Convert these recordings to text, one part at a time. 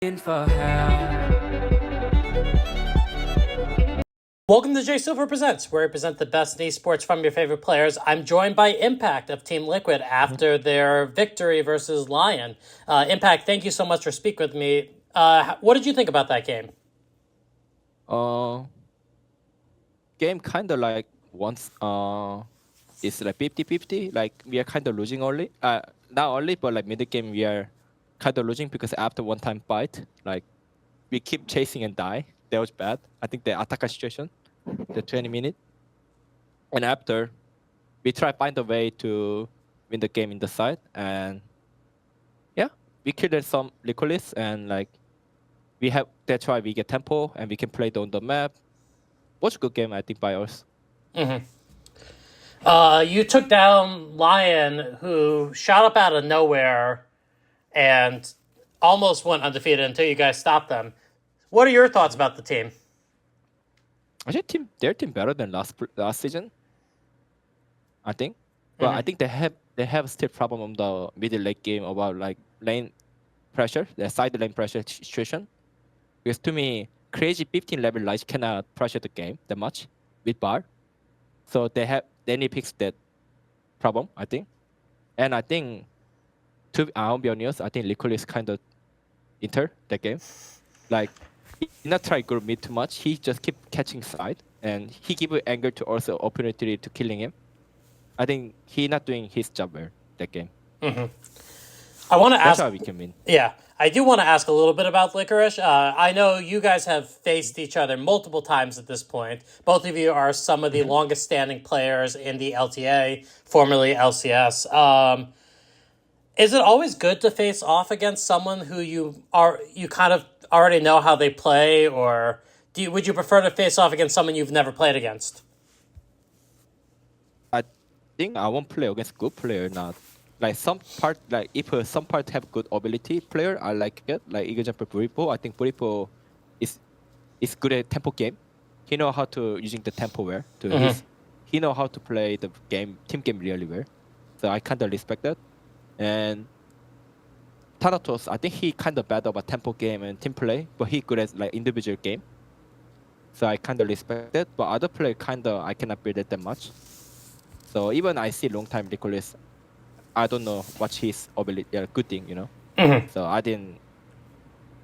For help. Welcome to Jay Silver Presents, where we present the best in esports from your favorite players. I'm joined by Impact of Team Liquid after their victory versus LYON. Impact, thank you so much for speaking with me. What did you think about that game? Game kind of like once it's like 50-50. Like we are kind of losing early. Not early, but like mid game we are kind of losing because after one time fight, like we keep chasing and die. That was bad. I think the attack situation, the 20 minute, and after we try find a way to win the game in the side, and yeah, we killed some Licolis, and like we have. That's why we get tempo and we can play on the map. Was a good game, I think, by us. Mm-hmm. You took down LYON, who shot up out of nowhere and almost went undefeated until you guys stopped them. What are your thoughts about the team? I think their team better than last season. I think, but I think they have still problem on the middle late game about like lane pressure, the side lane pressure situation. Because to me, crazy 15 level lights cannot pressure the game that much with bar, so they need to fix that problem, I think. And I think, I'll be honest, I think Liquid is kind of inter that game. Like, he not try group mid too much. He just keep catching side, and he give anger to also opportunity to killing him. I think he not doing his job well that game. Mm-hmm. I want to ask. That's how we can win. Yeah, I do want to ask a little bit about Licorice. I know you guys have faced each other multiple times at this point. Both of you are some of the longest standing players in the LTA, formerly LCS. Is it always good to face off against someone who you kind of already know how they play, or would you prefer to face off against someone you've never played against? I think I won't play against good player, not like some part. Like if some part have good ability player, I like it. Like example, Buripo. I think Buripo is good at tempo game. He know how to using the tempo well. He know how to play the game team game really well. So I kind of respect that. And Thanatos, I think he kind of bad about tempo game and team play, but he good at like individual game. So I kind of respect that. But other player kind of I cannot build it that much. So even I see long time Nicholas, I don't know what's his ability. Yeah, good thing, you know. Mm-hmm. So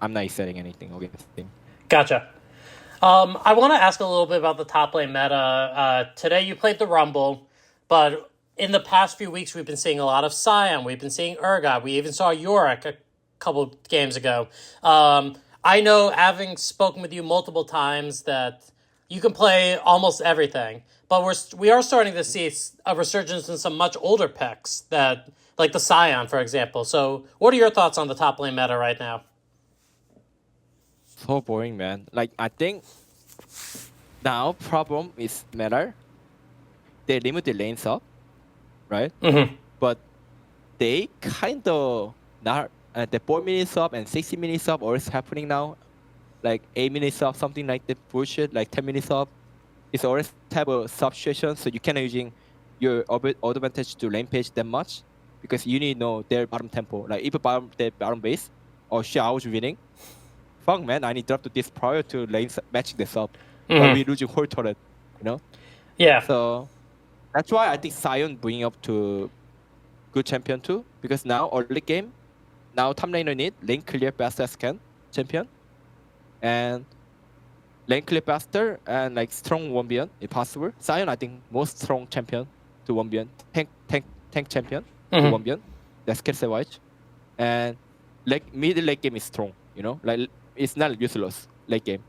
I'm not saying anything against him. Gotcha. I want to ask a little bit about the top lane meta. Today you played the Rumble, but in the past few weeks we've been seeing a lot of Sion. We've been seeing Urgot. We even saw Yorick a couple games ago. I know, having spoken with you multiple times, that you can play almost everything. But we are starting to see a resurgence in some much older picks, that like the Sion, for example. So what are your thoughts on the top lane meta right now? So boring, man. Like I think now problem is meta. They limit the lanes up, right? Mm-hmm. But they kind of not the 4 minutes up and 60 minutes up always happening now. Like 8 minutes up, something like that bullshit. Like 10 minutes up. It's always have a substitution, so you cannot using your advantage to lane page that much because you need to know their bottom tempo. Like if their bottom base, oh shit, I was winning. Fuck man, I need to drop to this prior to lane matching this up. But we losing whole turret, you know? Yeah. So that's why I think Sion bringing up to good champion too, because now early game, now top laner need lane clear best as can champion, and lane clear faster and like strong 1v1 if possible. Sion I think most strong champion to 1v1, tank champion to 1v1. That's skill set wise, and like mid late game is strong, you know, like it's not useless late game.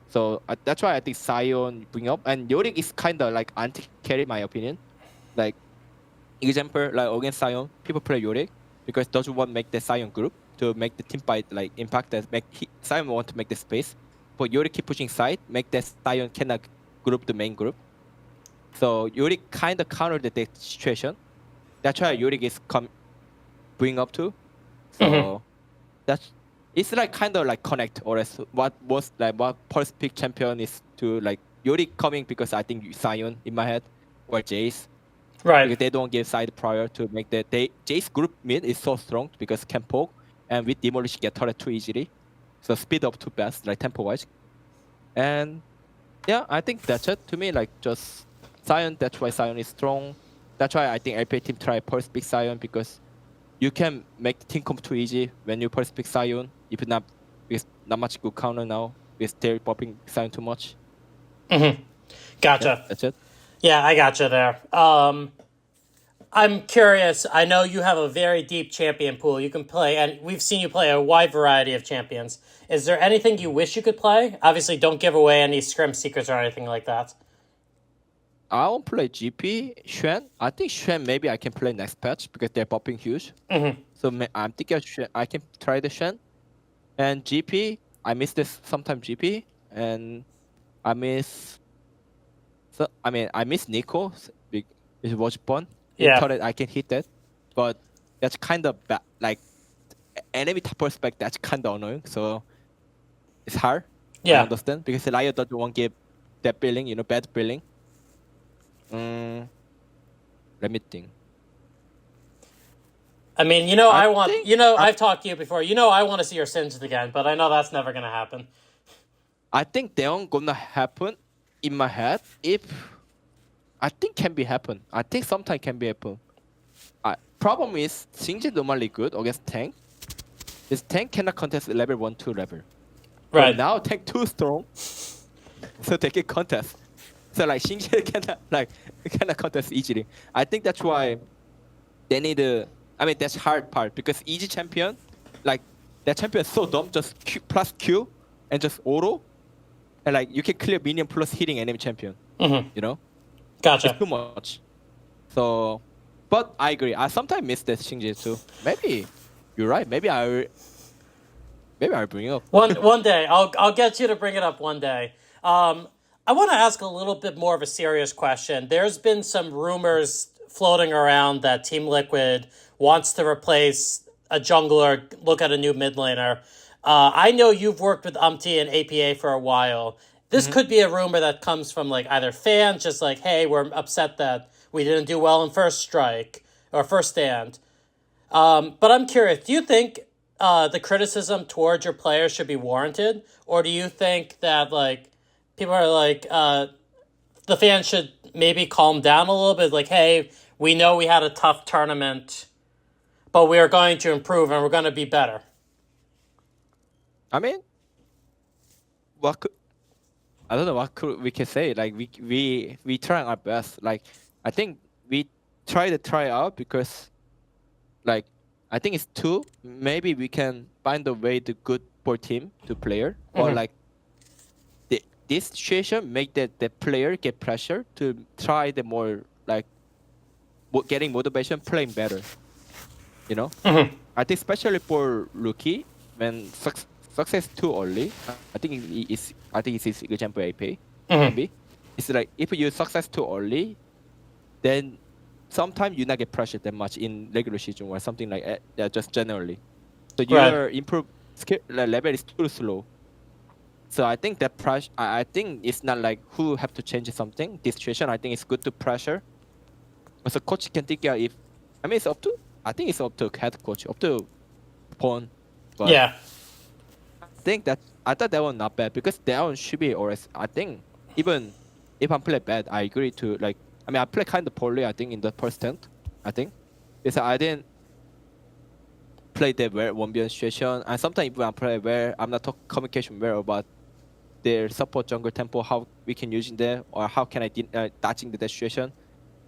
So that's why I think Sion bring up, and Yorick is kind of like anti-carry, my opinion. Like example, like against Sion, people play Yorick because those want to make the Sion group to make the team fight like impact that Sion want to make the space, but Yorick keep pushing side, make that Sion cannot group the main group. So Yorick kind of countered the situation. That's why Yorick is bring up too. So it's like kind of like connect, or as what first pick champion is to like Yorick coming because I think Sion in my head or Jace. Right. Because they don't give side prior to make Jace group mid is so strong because can poke, and with Demolish get turret too easily. So speed up to best, like tempo wise. And yeah, I think that's it to me. Like just Zion. That's why Zion is strong. That's why I think LPA team try first pick Zion because you can make the team come too easy when you first pick Zion. If not, because not much good counter now. Because they're popping Zion too much. Gotcha. Yeah, that's it. Yeah, I gotcha there. I'm curious. I know you have a very deep champion pool. You can play, and we've seen you play a wide variety of champions. Is there anything you wish you could play? Obviously, don't give away any scrim secrets or anything like that. I won't play GP, Xuan. I think Xuan maybe I can play next patch because they're popping huge. So I'm thinking of Xuan. I can try the Xuan. And GP, I miss this sometime GP. And I miss... So I miss Nico. With Watch Bond. Yeah. Thought that I can hit that. But that's kind of bad. Like, enemy top perspective, that's kind of annoying. So it's hard. Yeah. I understand. Because LYON doesn't want to give that billing, bad billing. Let me think. I mean, I've talked to you before. I want to see your Singed again, but I know that's never going to happen. I think they aren't gonna happen in my head I think can be happen. I think sometimes can be happen. Problem is, Singed is normally good against tank. This tank cannot contest level 1, 2 level. Right. But now tank too strong, so they can contest. So like Singed cannot contest easily. I think that's why they need that's hard part because easy champion, like that champion is so dumb, just Q plus Q and just auto, and like you can clear minion plus hitting enemy champion. Gotcha. It's too much. So, but I agree. I sometimes miss that Singed too. Maybe you're right. Maybe I'll bring it up. One day, I'll get you to bring it up one day. I want to ask a little bit more of a serious question. There's been some rumors floating around that Team Liquid wants to replace a jungler, look at a new mid laner. I know you've worked with Umti and APA for a while. This could be a rumor that comes from like either fans, just like, hey, we're upset that we didn't do well in first strike or first stand. But I'm curious, do you think the criticism towards your players should be warranted? Or do you think that like people are like, the fans should maybe calm down a little bit? Like, hey, we know we had a tough tournament, but we are going to improve and we're going to be better. I mean, I don't know what we can say. Like we trying our best. Like I think we try out because, like I think it's two. Maybe we can find a way to good for team to player or like this situation make the player get pressure to try the more like getting motivation playing better. I think especially for rookie when success too early. I think it's a good example AP. Maybe it's like if you success too early, then sometimes you not get pressure that much in regular season or something like that. Just generally, so your improve skill level is too slow. So I think that pressure. I think it's not like who have to change something. This situation, I think it's good to pressure. So coach can think if. I mean, it's up to. I think it's up to head coach, up to Pon. But Yeah. I thought that one not bad because that one should be always. I think even if I'm play bad, I agree to like. I mean, I play kind of poorly. I think in the first tent. I think because I didn't play that well 1v1 situation, and sometimes when I play well, I'm not talking communication well about their support jungle tempo, how we can use it there, or how can I dodging the situation.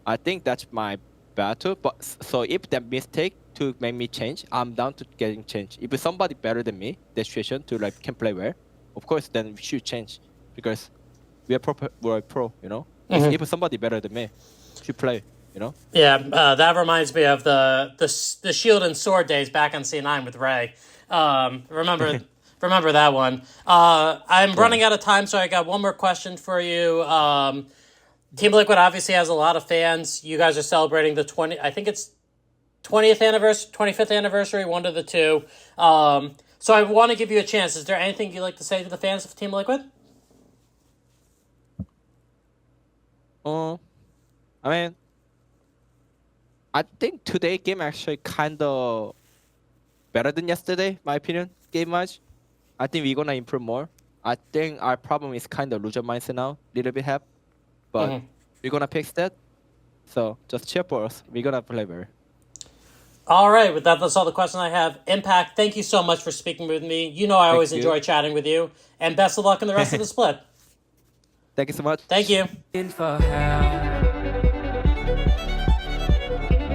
I think that's my battle. But so if that mistake to make me change, I'm down to getting changed. If somebody better than me, the situation to like can play well, of course then we should change because we're pro, If somebody better than me, should play, Yeah, that reminds me of the Shield and Sword days back on C9 with Ray. Remember that one. I'm running out of time, so I got one more question for you. Team Liquid obviously has a lot of fans. You guys are celebrating the 20th anniversary, 25th anniversary, one of the two. So I want to give you a chance. Is there anything you'd like to say to the fans of Team Liquid? I mean, I think today game actually kind of better than yesterday, my opinion, game wise. I think we're gonna improve more. I think our problem is kind of loser mindset now, little bit have, but we're gonna fix that. So just cheer for us. We're gonna play better. All right, with that, that's all the questions I have. Impact, thank you so much for speaking with me. You know I always you. enjoy chatting with you, and best of luck in the rest of the split. Thank you so much. Thank you. In for help.